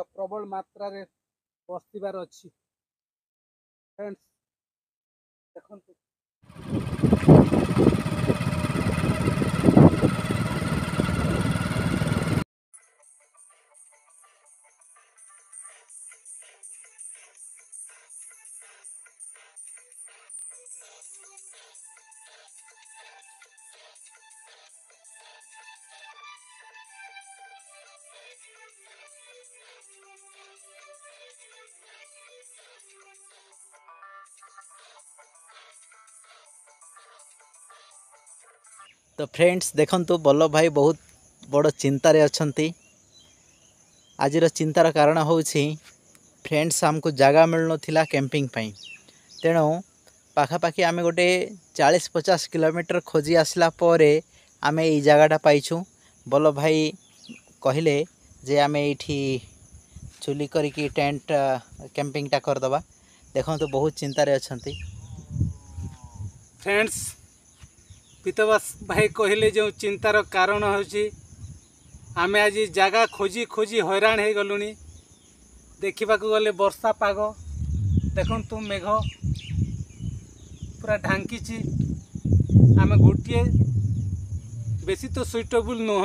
पुरा प्रबल मात्रा रे बसबार अच्छी फ्रेंड्स देखंतु तो फ्रेंड्स देखंतु बल्लभ भाई बहुत बड़ चिंतार अच्छा। आज चिंतार कारण हूँ फ्रेंड्स आमको जगह मिल ना कैंपिंग पाई तेणु पाखापाखि आम गोटे 40-50 किलोमीटर खोजी आसला परे आमे ये जगहटा पाइछू। बल्लभ भाई कहले जे आमे एठी चुली करिकी टेंट कैंपिंगटा करदबा। देखंतु बहुत चिंतार अच्छा फ्रेंड्स पीतबास भाई कहले जो चिंतार कारण होची आमे आज जगह खोजी खोजी हैरान हो गलुनी। देखा गले वर्षा पाग देखु मेघ पूरा ढांकी आमे गोटे बेसी तो सुइटेबल नुह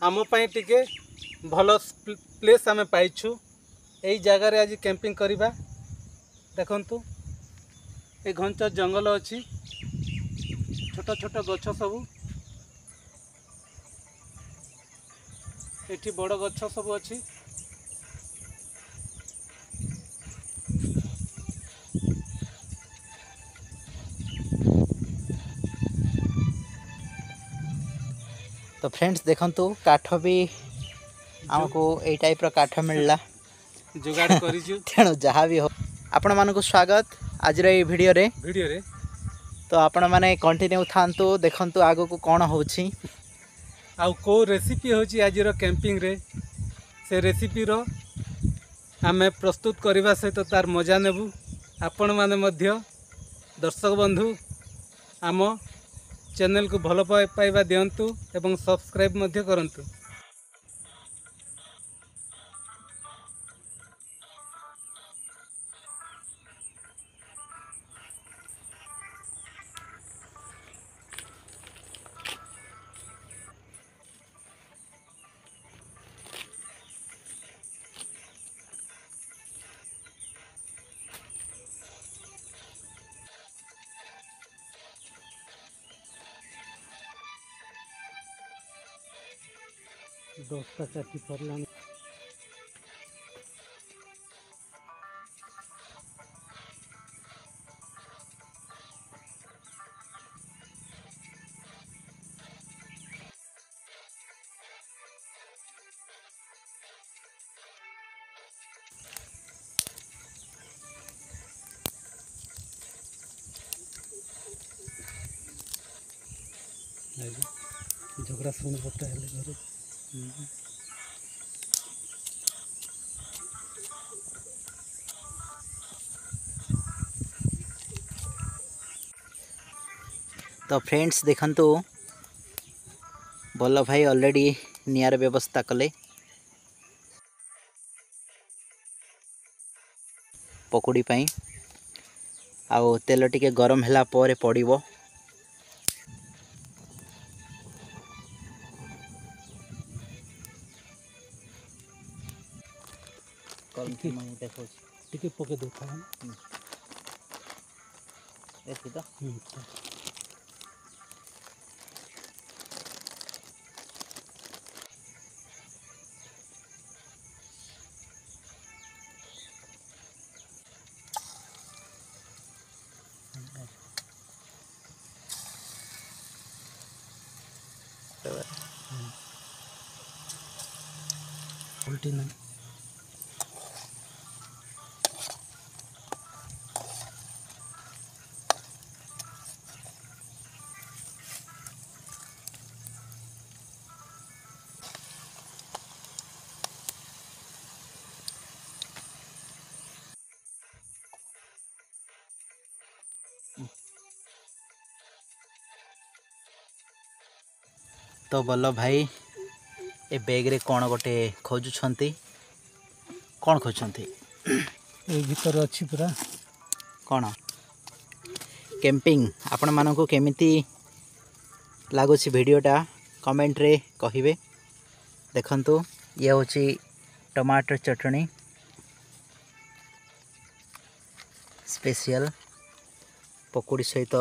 आम टिके भल प्लेस आमे पाइछु। यही जगार आज कैंपिंग करवा। देखंतु ए घंच जंगल अच्छी छोट छोट गछ सब एठी बड़ गछ सब अच्छी। तो फ्रेंड्स देखंतु काठ भी आमको ए टाइप रो काठ मिलला जुगाड़ करिछु तेणु जहाँ भी हो आपण मानक स्वागत आज वीडियो रे। तो आपण माने कंटिन्यू थांतु देखंतु आगो को कौन होछि आउ को रेसिपी होछि आज कैंपिंग रे से रेसिपी रो आमे प्रस्तुत करने सहित तार मजा नेबू। आपण माने मध्य दर्शक बंधु आम चैनल को भल पाइबा दियंतु एवं सब्सक्राइब मध्य करंतु। दोस्ता चाटी पड़ला झगड़ा सुन पड़ता है घर। तो फ्रेंड्स देखंतु बल्लभ भाई ऑलरेडी नियार व्यवस्था कले पकुड़ी पाई आउ तेल टिके गरम होला परे पड़िबो। टिके पके दो था ऐसे तो उल्टी नहीं तो बल्लभ भाई ए बैग रे कौन गोटे खोजुछंती କ'ଣ ଖୋଜୁଛନ୍ତି? ଏଇ ଭିତରେ ଅଛି ପୁରା। କ'ଣ କ୍ୟାମ୍ପିଂ ଆପଣମାନଙ୍କୁ କେମିତି ଲାଗୁଛି ଭିଡ଼ିଓଟା କମେଣ୍ଟରେ କହିବେ। ଦେଖନ୍ତୁ ଇଏ ହେଉଛି ଟମାଟୋ ଚଟଣି ସ୍ପେଶିଆଲ ପକୁଡ଼ି ସହିତ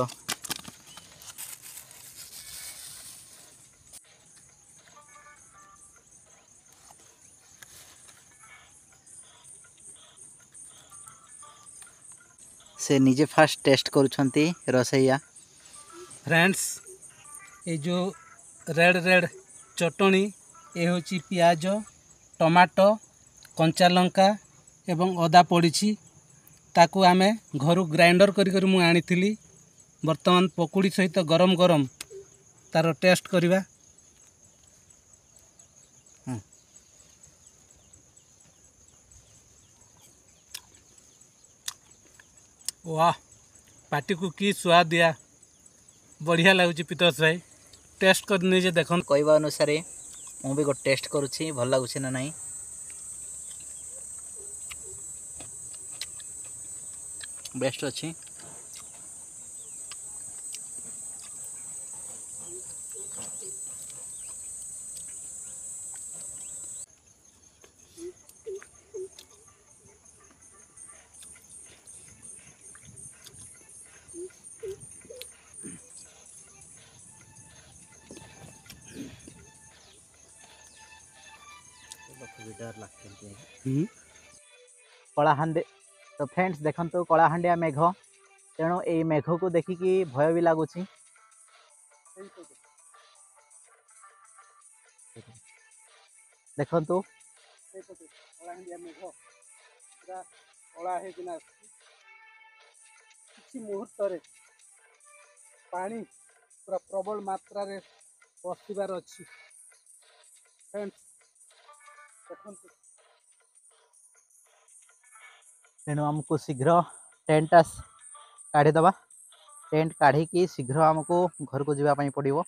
से निजे फास्ट टेस्ट करुछंती रसैया। फ्रेंड्स ये जो रेड रेड चटनी ये हूँ पियाज टमाटो कंचा लंका एवं अदा पड़ी ताकू आमे घर ग्राइंडर कर मु आनी बर्तमान पकुड़ी सहित गरम गरम तार टेस्ट करवा। वाह पार्टी को की स्वाद दिया बढ़िया लगुच पीतर्स भाई टेस्ट कर निजे देख कहवा अनुसार मु भी गोटे टेस्ट करुच्छी भल लगुच ना नहीं। बेस्ट अच्छी डर लगती कलाहांडी। तो फ्रेंड्स देखो कलाहांडिया मेघ तेणु ये मेघ को देखिकी भय भी लगुच। देखु कलाहांडिया मेघ पूरा कला होना किसी मुहूर्त पानी पूरा प्रबल मात्रा रे बसबार अच्छी। फ्रेंड्स देखो तेणु आमको शीघ्र टेंट काढ़ीदबा। टेंट काढ़ी शीघ्र आमको घर को जावाई पड़ो।